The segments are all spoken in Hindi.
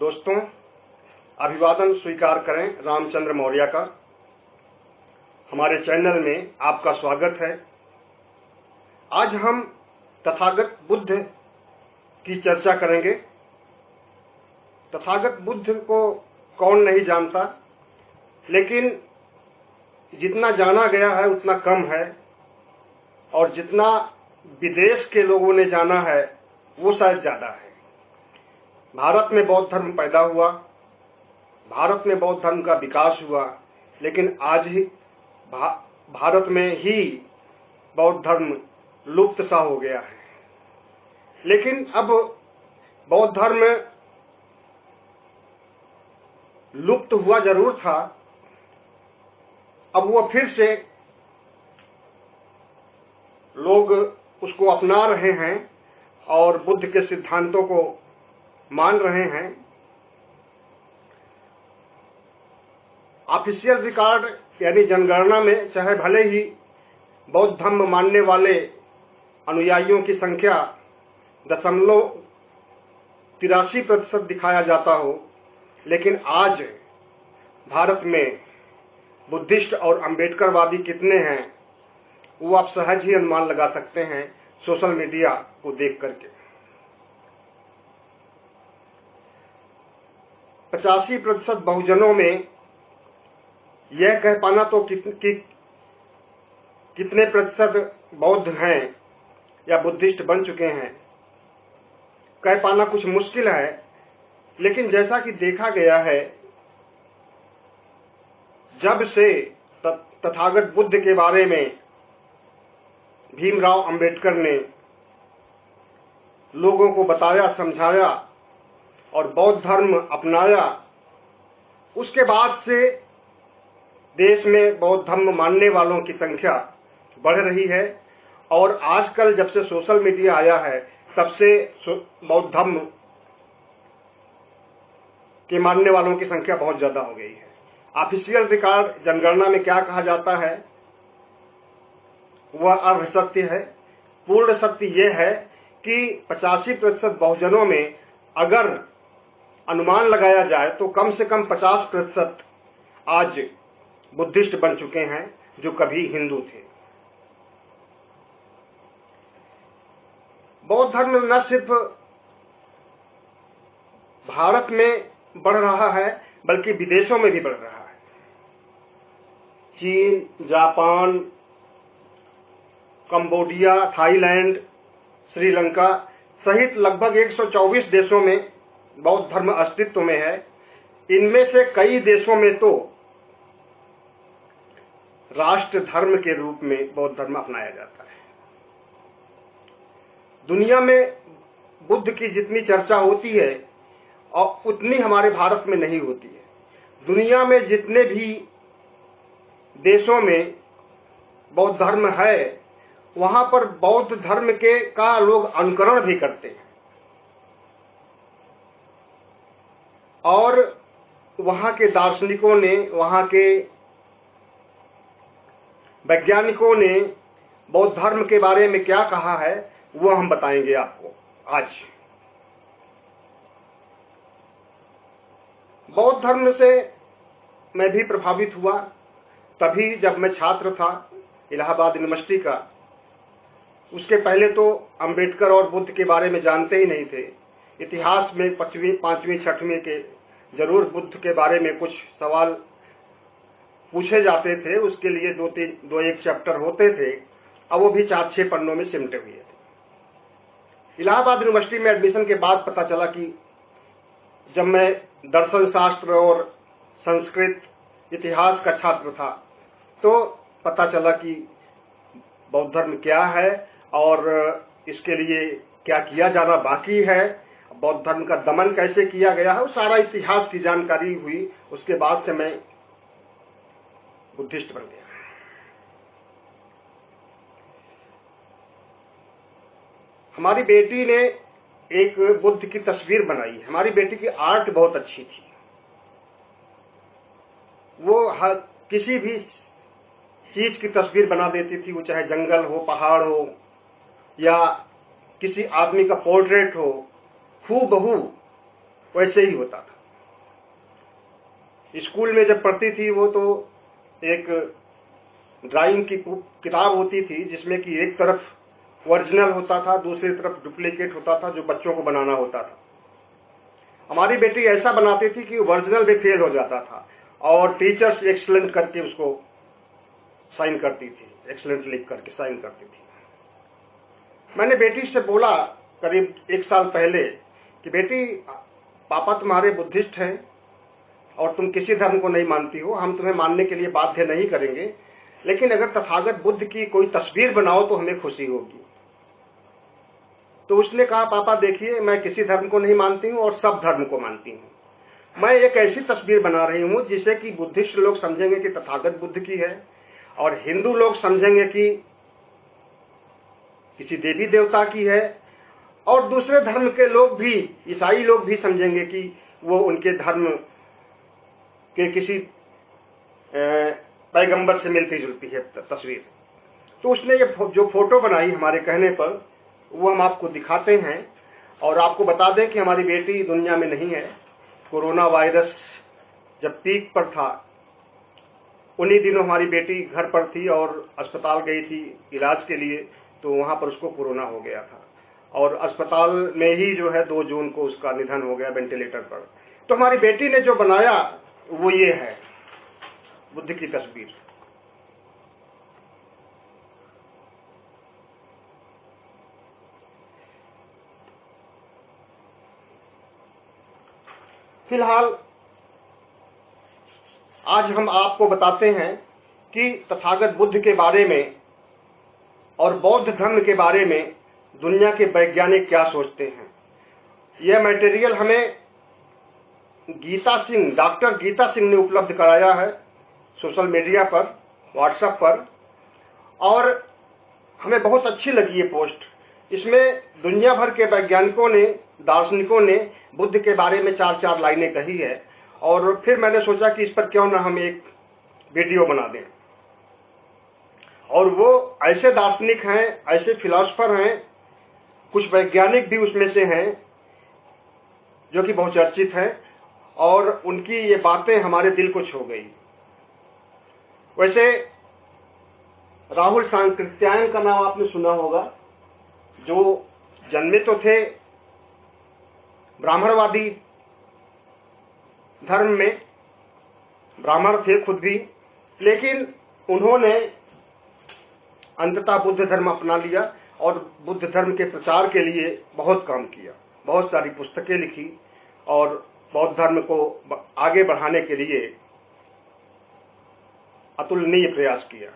दोस्तों, अभिवादन स्वीकार करें रामचंद्र मौर्य का। हमारे चैनल में आपका स्वागत है। आज हम तथागत बुद्ध की चर्चा करेंगे। तथागत बुद्ध को कौन नहीं जानता, लेकिन जितना जाना गया है उतना कम है, और जितना विदेश के लोगों ने जाना है वो शायद ज़्यादा है। भारत में बौद्ध धर्म पैदा हुआ, भारत में बौद्ध धर्म का विकास हुआ, लेकिन आज ही भारत में ही बौद्ध धर्म लुप्त सा हो गया है। लेकिन अब बौद्ध धर्म लुप्त हुआ जरूर था, अब वो फिर से लोग उसको अपना रहे हैं और बुद्ध के सिद्धांतों को मान रहे हैं। ऑफिशियल रिकॉर्ड यानी जनगणना में चाहे भले ही बौद्ध धर्म मानने वाले अनुयायियों की संख्या 0.83% दिखाया जाता हो, लेकिन आज भारत में बुद्धिस्ट और अम्बेडकरवादी कितने हैं वो आप सहज ही अनुमान लगा सकते हैं सोशल मीडिया को देख करके। 85% बहुजनों में यह कह पाना तो कितने प्रतिशत बौद्ध हैं या बुद्धिस्ट बन चुके हैं, कह पाना कुछ मुश्किल है। लेकिन जैसा कि देखा गया है, जब से तथागत बुद्ध के बारे में भीमराव अंबेडकर ने लोगों को बताया, समझाया और बौद्ध धर्म अपनाया, उसके बाद से देश में बौद्ध धर्म मानने वालों की संख्या बढ़ रही है। और आजकल जब से सोशल मीडिया आया है, तब से बौद्ध धर्म के मानने वालों की संख्या बहुत ज्यादा हो गई है। ऑफिशियल रिकॉर्ड जनगणना में क्या कहा जाता है वह अर्ध सत्य है। पूर्ण सत्य यह है कि 85% बहुजनों में अगर अनुमान लगाया जाए तो कम से कम 50% आज बुद्धिस्ट बन चुके हैं जो कभी हिंदू थे। बौद्ध धर्म न सिर्फ भारत में बढ़ रहा है बल्कि विदेशों में भी बढ़ रहा है। चीन, जापान, कंबोडिया, थाईलैंड, श्रीलंका सहित लगभग 124 देशों में बौद्ध धर्म अस्तित्व में है। इनमें से कई देशों में तो राष्ट्र धर्म के रूप में बौद्ध धर्म अपनाया जाता है। दुनिया में बुद्ध की जितनी चर्चा होती है और उतनी हमारे भारत में नहीं होती है। दुनिया में जितने भी देशों में बौद्ध धर्म है, वहां पर बौद्ध धर्म का लोग अनुकरण भी करते हैं, और वहां के दार्शनिकों ने, वहां के वैज्ञानिकों ने बौद्ध धर्म के बारे में क्या कहा है वो हम बताएंगे आपको आज। बौद्ध धर्म से मैं भी प्रभावित हुआ तभी जब मैं छात्र था इलाहाबाद यूनिवर्सिटी का। उसके पहले तो अंबेडकर और बुद्ध के बारे में जानते ही नहीं थे। इतिहास में 5वीं 6वीं के जरूर बुद्ध के बारे में कुछ सवाल पूछे जाते थे, उसके लिए 2-1 चैप्टर होते थे, अब वो भी 4-6 पन्नों में सिमटे हुए थे। इलाहाबाद यूनिवर्सिटी में एडमिशन के बाद पता चला कि जब मैं दर्शन शास्त्र और संस्कृत इतिहास का छात्र था, तो पता चला कि बौद्ध धर्म क्या है और इसके लिए क्या किया जाना बाकी है, बौद्ध धर्म का दमन कैसे किया गया है, वो सारा इतिहास की जानकारी हुई। उसके बाद से मैं बुद्धिस्ट बन गया। हमारी बेटी ने एक बुद्ध की तस्वीर बनाई। हमारी बेटी की आर्ट बहुत अच्छी थी। वो किसी भी चीज की तस्वीर बना देती थी, वो चाहे जंगल हो, पहाड़ हो या किसी आदमी का पोर्ट्रेट हो, हूबहू वैसे ही होता था। स्कूल में जब पढ़ती थी वो तो एक ड्राइंग की किताब होती थी जिसमें कि एक तरफ ओरिजिनल होता था, दूसरी तरफ डुप्लीकेट होता था जो बच्चों को बनाना होता था। हमारी बेटी ऐसा बनाती थी कि ओरिजिनल भी फेल हो जाता था और टीचर्स एक्सीलेंट करके उसको साइन करती थी, एक्सीलेंट लिख करके साइन करती थी। मैंने बेटी से बोला करीब 1 साल पहले कि बेटी, पापा तुम्हारे बुद्धिस्ट हैं और तुम किसी धर्म को नहीं मानती हो, हम तुम्हें मानने के लिए बाध्य नहीं करेंगे, लेकिन अगर तथागत बुद्ध की कोई तस्वीर बनाओ तो हमें खुशी होगी। तो उसने कहा, पापा देखिए, मैं किसी धर्म को नहीं मानती हूँ और सब धर्म को मानती हूँ। मैं एक ऐसी तस्वीर बना रही हूँ जिसे कि बुद्धिस्ट लोग समझेंगे कि तथागत बुद्ध की है और हिंदू लोग समझेंगे कि किसी देवी देवता की है और दूसरे धर्म के लोग भी, ईसाई लोग भी समझेंगे कि वो उनके धर्म के किसी पैगंबर से मिलती जुलती है तस्वीर। तो उसने ये जो फोटो बनाई हमारे कहने पर, वो हम आपको दिखाते हैं और आपको बता दें कि हमारी बेटी दुनिया में नहीं है। कोरोना वायरस जब पीक पर था, उन्हीं दिनों हमारी बेटी घर पर थी और अस्पताल गई थी इलाज के लिए, तो वहां पर उसको कोरोना हो गया था और अस्पताल में ही जो है 2 जून को उसका निधन हो गया वेंटिलेटर पर। तो हमारी बेटी ने जो बनाया वो ये है, बुद्ध की तस्वीर। फिलहाल आज हम आपको बताते हैं कि तथागत बुद्ध के बारे में और बौद्ध धर्म के बारे में दुनिया के वैज्ञानिक क्या सोचते हैं। यह मटेरियल हमें डॉक्टर गीता सिंह ने उपलब्ध कराया है सोशल मीडिया पर, व्हाट्सएप पर, और हमें बहुत अच्छी लगी ये पोस्ट। इसमें दुनिया भर के वैज्ञानिकों ने, दार्शनिकों ने बुद्ध के बारे में 4 लाइनें कही है और फिर मैंने सोचा कि इस पर क्यों ना हम एक वीडियो बना दें। और वो ऐसे दार्शनिक हैं, ऐसे फिलोसफर हैं, कुछ वैज्ञानिक भी उसमें से हैं जो कि बहुचर्चित हैं और उनकी ये बातें हमारे दिल को छू गई। वैसे राहुल सांकृत्यायन का नाम आपने सुना होगा, जो जन्मे तो थे ब्राह्मणवादी धर्म में, ब्राह्मण थे खुद भी, लेकिन उन्होंने अंततः बुद्ध धर्म अपना लिया और बुद्ध धर्म के प्रचार के लिए बहुत काम किया, बहुत सारी पुस्तकें लिखी और बौद्ध धर्म को आगे बढ़ाने के लिए अतुलनीय प्रयास किया।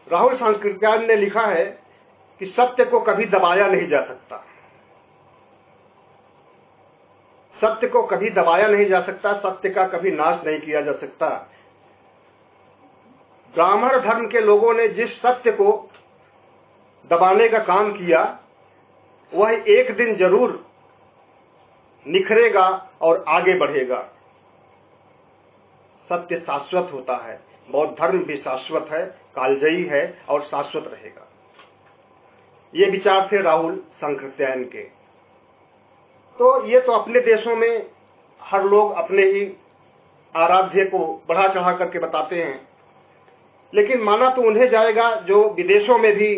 राहुल सांकृत्यायन ने लिखा है कि सत्य को कभी दबाया नहीं जा सकता, सत्य को कभी दबाया नहीं जा सकता, सत्य का कभी नाश नहीं किया जा सकता। ब्राह्मण धर्म के लोगों ने जिस सत्य को दबाने का काम किया वह एक दिन जरूर निखरेगा और आगे बढ़ेगा। सत्य शाश्वत होता है, बौद्ध धर्म भी शाश्वत है, कालजयी है और शाश्वत रहेगा। ये विचार थे राहुल सांकृत्यायन के। तो ये तो अपने देशों में हर लोग अपने ही आराध्य को बढ़ा चढ़ा करके बताते हैं, लेकिन माना तो उन्हें जाएगा जो विदेशों में भी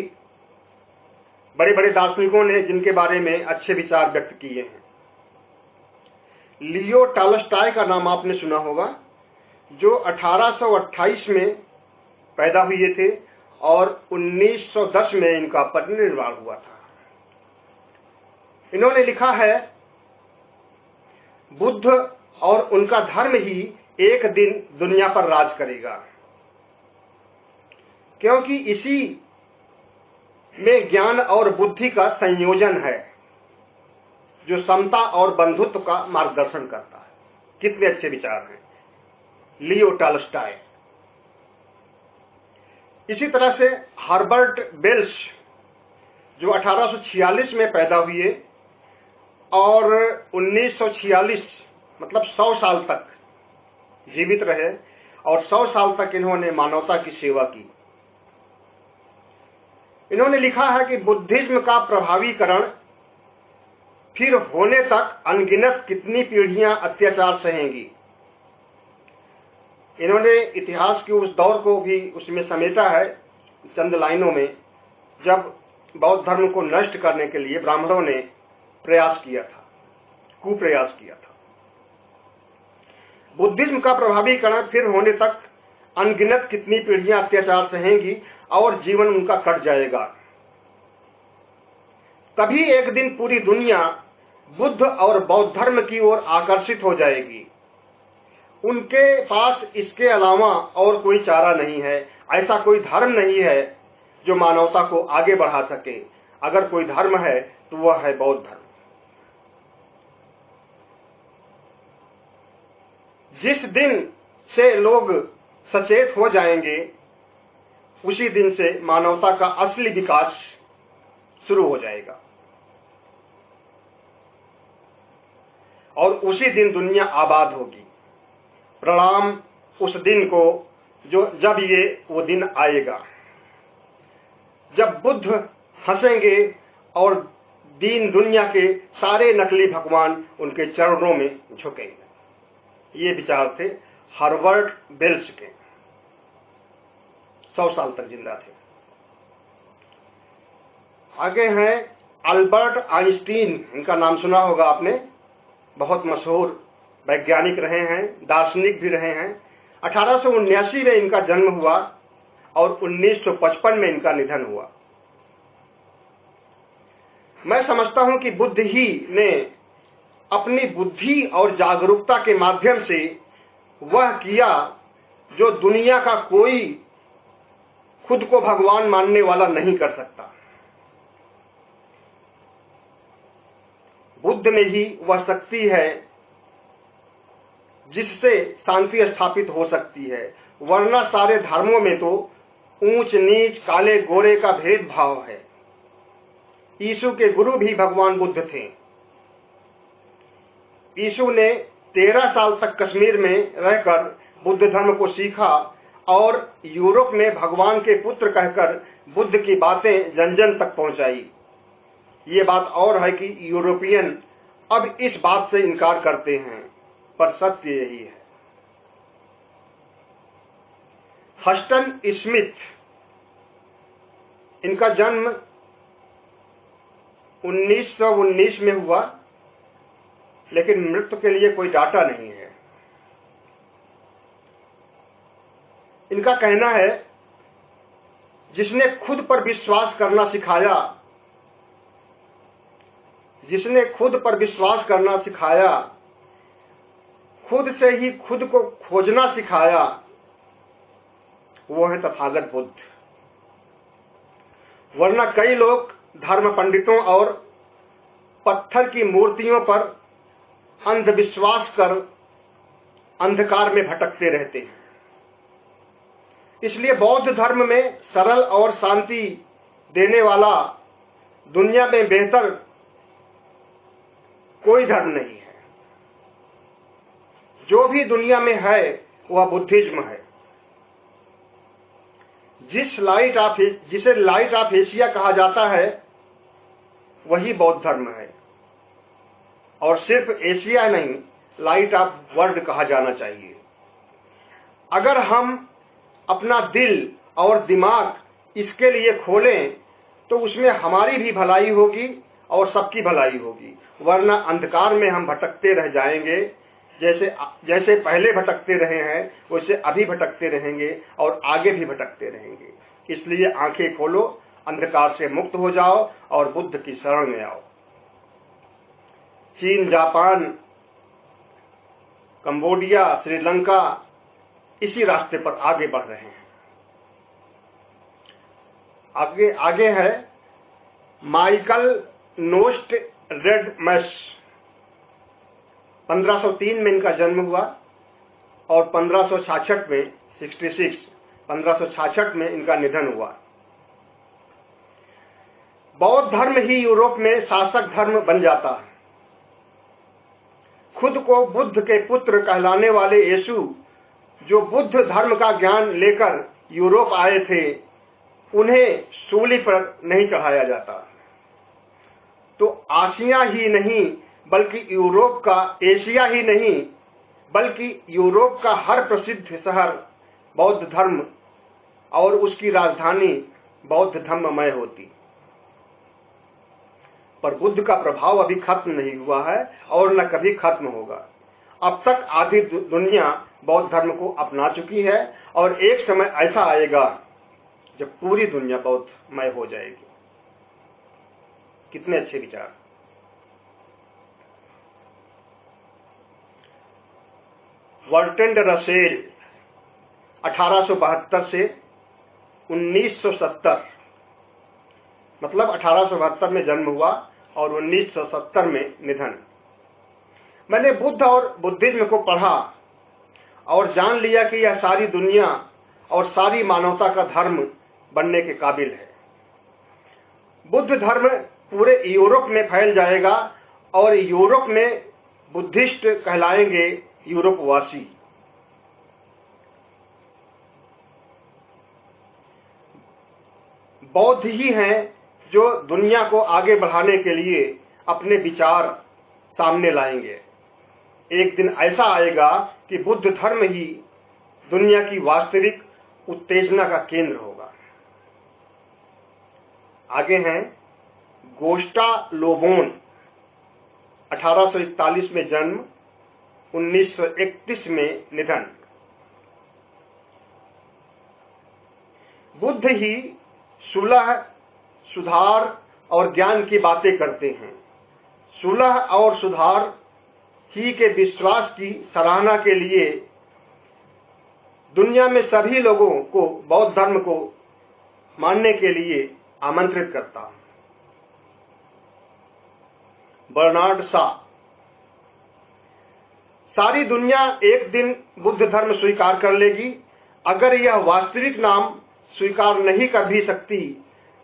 बड़े बड़े दार्शनिकों ने जिनके बारे में अच्छे विचार व्यक्त किए हैं। लियो टॉलस्टॉय का नाम आपने सुना होगा, जो 1828 में पैदा हुए थे और 1910 में इनका परिनिर्वाण हुआ था। इन्होंने लिखा है, बुद्ध और उनका धर्म ही एक दिन दुनिया पर राज करेगा, क्योंकि इसी में ज्ञान और बुद्धि का संयोजन है जो समता और बंधुत्व का मार्गदर्शन करता है। कितने अच्छे विचार हैं, लियो टॉलस्टॉय। इसी तरह से हर्बर्ट बेल्स, जो 1846 में पैदा हुए और 1946 मतलब 100 साल तक जीवित रहे और 100 साल तक इन्होंने मानवता की सेवा की। इन्होंने लिखा है कि बुद्धिज्म का प्रभावीकरण फिर होने तक अनगिनत कितनी पीढ़ियां अत्याचार सहेंगी। इन्होंने इतिहास के उस दौर को भी उसमें समेटा है चंद लाइनों में, जब बौद्ध धर्म को नष्ट करने के लिए ब्राह्मणों ने प्रयास किया था, कुप्रयास किया था। बुद्धिज्म का प्रभावीकरण फिर होने तक अनगिनत कितनी पीढ़ियां अत्याचार सहेंगी और जीवन उनका कट जाएगा। तभी एक दिन पूरी दुनिया बुद्ध और बौद्ध धर्म की ओर आकर्षित हो जाएगी। उनके पास इसके अलावा और कोई चारा नहीं है। ऐसा कोई धर्म नहीं है जो मानवता को आगे बढ़ा सके। अगर कोई धर्म है तो वह है बौद्ध धर्म। जिस दिन से लोग सचेत हो जाएंगे, उसी दिन से मानवता का असली विकास शुरू हो जाएगा और उसी दिन दुनिया आबाद होगी। प्रणाम उस दिन को जब वो दिन आएगा, जब बुद्ध हंसेंगे और दीन दुनिया के सारे नकली भगवान उनके चरणों में झुकेंगे। ये विचार थे हर्बर्ट बेल्स के, 100 साल तक जिंदा थे। आगे हैं अल्बर्ट आइंस्टीन। इनका नाम सुना होगा आपने, बहुत मशहूर वैज्ञानिक रहे हैं, दार्शनिक भी रहे हैं। 1879 में इनका जन्म हुआ और 1955 में इनका निधन हुआ। मैं समझता हूं कि बुद्ध ही ने अपनी बुद्धि और जागरूकता के माध्यम से वह किया जो दुनिया का कोई खुद को भगवान मानने वाला नहीं कर सकता। बुद्ध में ही वह शक्ति है जिससे शांति स्थापित हो सकती है, वरना सारे धर्मों में तो ऊंच नीच, काले गोरे का भेदभाव है। यीशु के गुरु भी भगवान बुद्ध थे। यीशु ने 13 साल तक कश्मीर में रहकर बुद्ध धर्म को सीखा और यूरोप में भगवान के पुत्र कहकर बुद्ध की बातें जन जन तक पहुंचाई। ये बात और है कि यूरोपियन अब इस बात से इनकार करते हैं, पर सत्य यही है। हस्टन स्मिथ, इनका जन्म 1919 में हुआ, लेकिन मृत्यु के लिए कोई डाटा नहीं है। इनका कहना है, जिसने खुद पर विश्वास करना सिखाया, जिसने खुद पर विश्वास करना सिखाया, खुद से ही खुद को खोजना सिखाया, वो है तथागत बुद्ध। वरना कई लोग धर्म पंडितों और पत्थर की मूर्तियों पर अंधविश्वास कर अंधकार में भटकते रहते हैं। इसलिए बौद्ध धर्म में सरल और शांति देने वाला, दुनिया में बेहतर कोई धर्म नहीं है। जो भी दुनिया में है वह बुद्धिज्म है। जिसे लाइट ऑफ एशिया कहा जाता है, वही बौद्ध धर्म है। और सिर्फ एशिया नहीं, लाइट ऑफ वर्ल्ड कहा जाना चाहिए। अगर हम अपना दिल और दिमाग इसके लिए खोलें तो उसमें हमारी भी भलाई होगी और सबकी भलाई होगी। वरना अंधकार में हम भटकते रह जाएंगे। जैसे पहले भटकते रहे हैं वैसे अभी भटकते रहेंगे और आगे भी भटकते रहेंगे। इसलिए आंखें खोलो, अंधकार से मुक्त हो जाओ और बुद्ध की शरण में आओ। चीन, जापान, कंबोडिया, श्रीलंका इसी रास्ते पर आगे बढ़ रहे हैं। आगे है माइकल नोस्ट रेडमस। 1503 में इनका जन्म हुआ और 1566 में इनका निधन हुआ। बौद्ध धर्म ही यूरोप में शासक धर्म बन जाता है। खुद को बुद्ध के पुत्र कहलाने वाले यीशु, जो बुद्ध धर्म का ज्ञान लेकर यूरोप आए थे, उन्हें सूली पर नहीं चढ़ाया जाता। तो आसिया ही नहीं बल्कि यूरोप का, एशिया ही नहीं बल्कि यूरोप का हर प्रसिद्ध शहर बौद्ध धर्म और उसकी राजधानी बौद्ध धर्ममय होती। पर बुद्ध का प्रभाव अभी खत्म नहीं हुआ है और न कभी खत्म होगा। अब तक आधी दुनिया बौद्ध धर्म को अपना चुकी है और एक समय ऐसा आएगा जब पूरी दुनिया बौद्धमय हो जाएगी। कितने अच्छे विचार। बर्ट्रैंड रसेल 1872 से 1970, मतलब 1872 में जन्म हुआ और 1970 में निधन। मैंने बुद्ध और बुद्धिज्म को पढ़ा और जान लिया कि यह सारी दुनिया और सारी मानवता का धर्म बनने के काबिल है। बुद्ध धर्म पूरे यूरोप में फैल जाएगा और यूरोप में बुद्धिस्ट कहलाएंगे यूरोपवासी। बौद्ध ही हैं जो दुनिया को आगे बढ़ाने के लिए अपने विचार सामने लाएंगे। एक दिन ऐसा आएगा कि बुद्ध धर्म ही दुनिया की वास्तविक उत्तेजना का केंद्र होगा। आगे हैं गोस्टा लोबोन, 1841 में जन्म, 1931 में निधन। बुद्ध ही सुलह, सुधार और ज्ञान की बातें करते हैं। सुलह और सुधार ही के विश्वास की सराहना के लिए दुनिया में सभी लोगों को बौद्ध धर्म को मानने के लिए आमंत्रित करता हूं। बर्नार्ड शॉ, सारी दुनिया एक दिन बुद्ध धर्म स्वीकार कर लेगी। अगर यह वास्तविक नाम स्वीकार नहीं कर भी सकती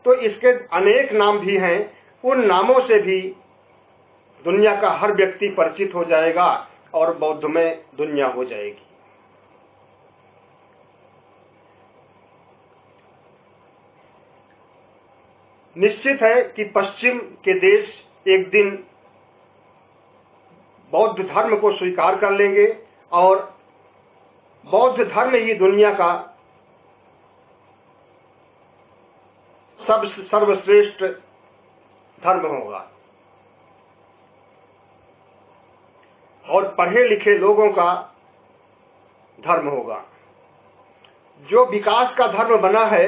तो इसके अनेक नाम भी हैं। उन नामों से भी दुनिया का हर व्यक्ति परिचित हो जाएगा और बौद्धमय दुनिया हो जाएगी। निश्चित है कि पश्चिम के देश एक दिन बौद्ध धर्म को स्वीकार कर लेंगे और बौद्ध धर्म ही दुनिया का सर्वश्रेष्ठ धर्म होगा और पढ़े लिखे लोगों का धर्म होगा। जो विकास का धर्म बना है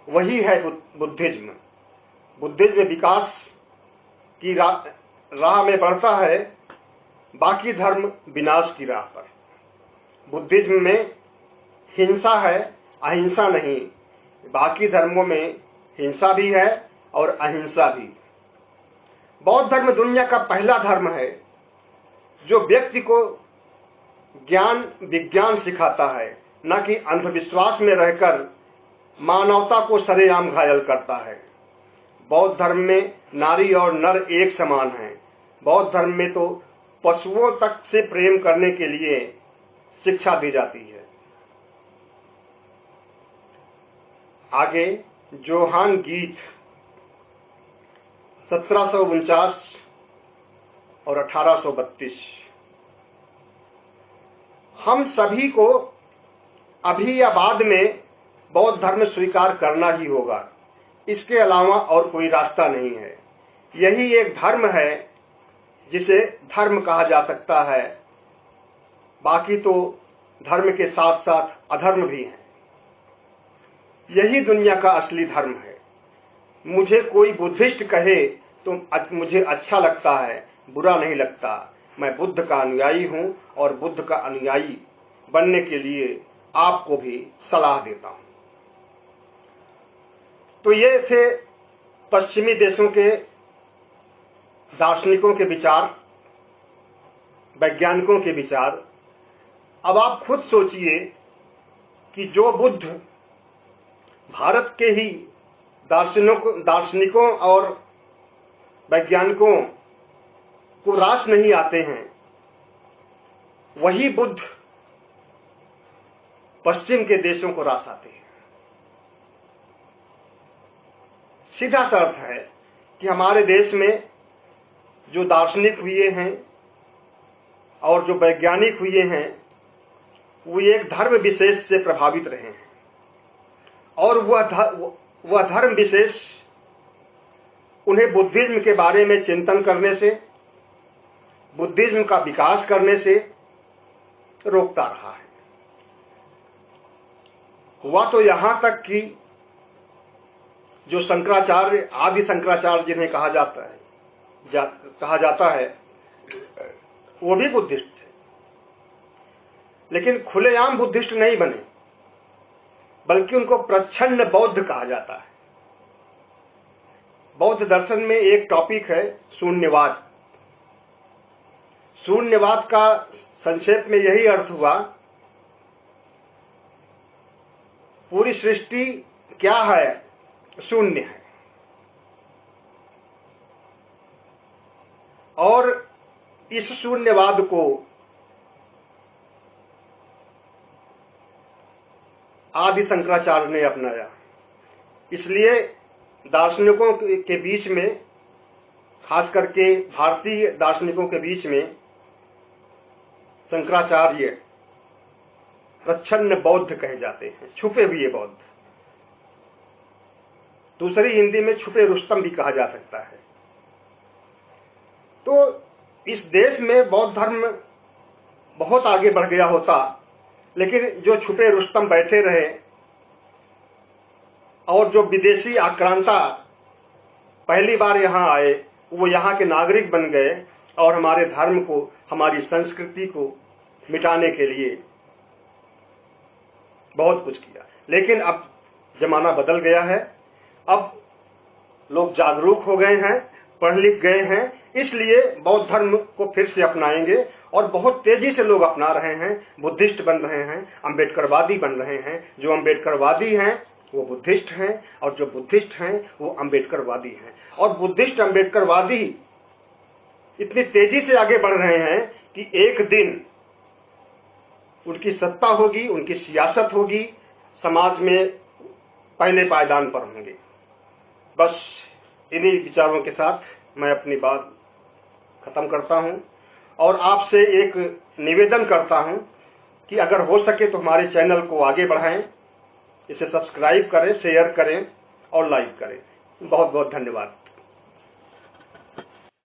वही है बुद्धिज्म। बुद्धिज्म विकास की राह में बढ़ता है, बाकी धर्म विनाश की राह पर। बुद्धिज्म में हिंसा है, अहिंसा नहीं। बाकी धर्मों में हिंसा भी है और अहिंसा भी। बौद्ध धर्म दुनिया का पहला धर्म है जो व्यक्ति को ज्ञान विज्ञान सिखाता है, न कि अंधविश्वास में रहकर मानवता को सरेआम घायल करता है। बौद्ध धर्म में नारी और नर एक समान हैं। बौद्ध धर्म में तो पशुओं तक से प्रेम करने के लिए शिक्षा दी जाती है। आगे जोहान गीथ, 1749 और 1832। हम सभी को अभी या बाद में बौद्ध धर्म स्वीकार करना ही होगा। इसके अलावा और कोई रास्ता नहीं है। यही एक धर्म है जिसे धर्म कहा जा सकता है। बाकी तो धर्म के साथ साथ अधर्म भी है। यही दुनिया का असली धर्म है। मुझे कोई बुद्धिस्ट कहे तो मुझे अच्छा लगता है, बुरा नहीं लगता। मैं बुद्ध का अनुयायी हूं और बुद्ध का अनुयायी बनने के लिए आपको भी सलाह देता हूं। तो ये थे पश्चिमी देशों के दार्शनिकों के विचार, वैज्ञानिकों के विचार। अब आप खुद सोचिए कि जो बुद्ध भारत के ही दार्शनिकों और वैज्ञानिकों को रास नहीं आते हैं, वही बुद्ध पश्चिम के देशों को रास आते हैं। सीधा सा अर्थ है कि हमारे देश में जो दार्शनिक हुए हैं और जो वैज्ञानिक हुए हैं वो एक धर्म विशेष से प्रभावित रहे हैं, और वह धर्म विशेष उन्हें बुद्धिज्म के बारे में चिंतन करने से, बुद्धिज्म का विकास करने से रोकता रहा है। हुआ तो यहां तक कि जो शंकराचार्य, आदि शंकराचार्य जिन्हें कहा जाता है वो भी बुद्धिस्ट थे, लेकिन खुलेआम बुद्धिस्ट नहीं बने, बल्कि उनको प्रच्छन्न बौद्ध कहा जाता है। बौद्ध दर्शन में एक टॉपिक है शून्यवाद। शून्यवाद का संक्षेप में यही अर्थ हुआ, पूरी सृष्टि क्या है? शून्य है। और इस शून्यवाद को आदि शंकराचार्य ने अपनाया। इसलिए दार्शनिकों के बीच में, खास करके भारतीय दार्शनिकों के बीच में, शंकराचार्य प्रच्छन्न बौद्ध कहे जाते हैं, छुपे हुए बौद्ध। दूसरी हिंदी में छुपे रुस्तम भी कहा जा सकता है। तो इस देश में बौद्ध धर्म बहुत आगे बढ़ गया होता, लेकिन जो छुपे रुस्तम बैठे रहे और जो विदेशी आक्रांता पहली बार यहाँ आए, वो यहाँ के नागरिक बन गए और हमारे धर्म को, हमारी संस्कृति को मिटाने के लिए बहुत कुछ किया। लेकिन अब जमाना बदल गया है, अब लोग जागरूक हो गए हैं, पढ़ लिख गए हैं, इसलिए बौद्ध धर्म को फिर से अपनाएंगे और बहुत तेजी से लोग अपना रहे हैं। बुद्धिस्ट बन रहे हैं, अम्बेडकरवादी बन रहे हैं। जो अम्बेडकरवादी हैं वो बुद्धिस्ट हैं, और जो बुद्धिस्ट हैं वो अम्बेडकरवादी हैं। और बुद्धिस्ट अम्बेडकरवादी इतनी तेजी से आगे बढ़ रहे हैं कि एक दिन उनकी सत्ता होगी, उनकी सियासत होगी, समाज में पहले पायदान पर होंगे। बस इन्हीं विचारों के साथ मैं अपनी बात खत्म करता हूं और आपसे एक निवेदन करता हूं कि अगर हो सके तो हमारे चैनल को आगे बढ़ाएं, इसे सब्सक्राइब करें, शेयर करें और लाइक करें। बहुत बहुत धन्यवाद।